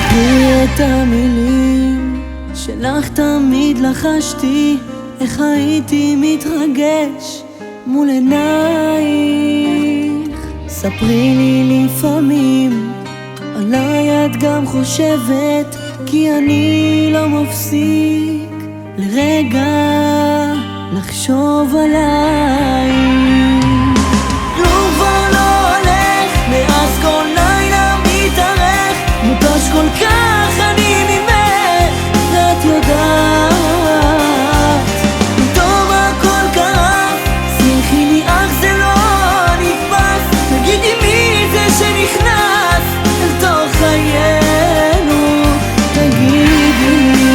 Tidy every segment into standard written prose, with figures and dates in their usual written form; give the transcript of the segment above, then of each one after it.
זכרי את המילים שלך תמיד לחשתי, איך הייתי מתרגש מול עינייך. ספרי לי לפעמים, עליי את גם חושבת, כי אני לא מפסיק לרגע לחשוב עליי. כלום כבר לא הולך, מאז כל לילה מתארך, מותש כל כך אני ממך, ואת יודעת, פתאום הכל קרה, סלחי לי אך זה לא נתפס, תגידי מי זה שנכנס אל תוך חיינו, תגידי לי.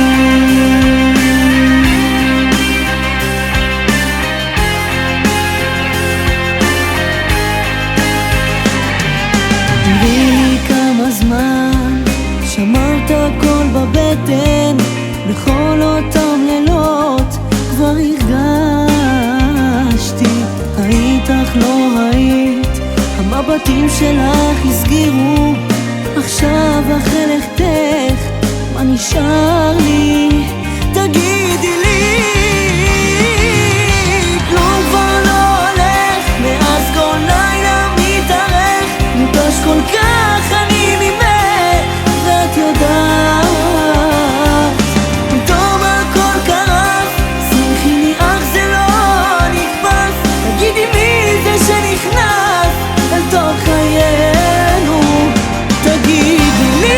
תראי לי כמה זמן שמרת הכל בבטן, בכל אותם לילות כבר הרגשתי, היית אך לא היית, המבטים שלך הסגירו, עכשיו אחרי לכתך מה נשאר לי? תגידי לי. כלום כבר לא הולך, מאז כל לילה מתארך, מותש כל כך אני ממך, ואת יודעת, פתאום הכל קרס, סלחי לי אך זה לא נתפס, תגידי מי זה שנכנס אל תוך חיינו, תגידי לי.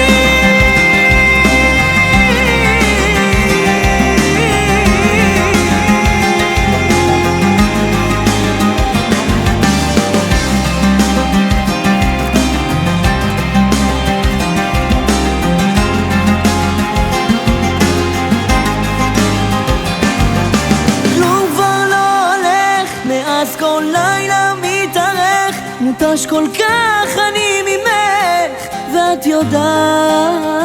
אז כל לילה מתארך, מותש כל כך אני ממך, ואת יודעת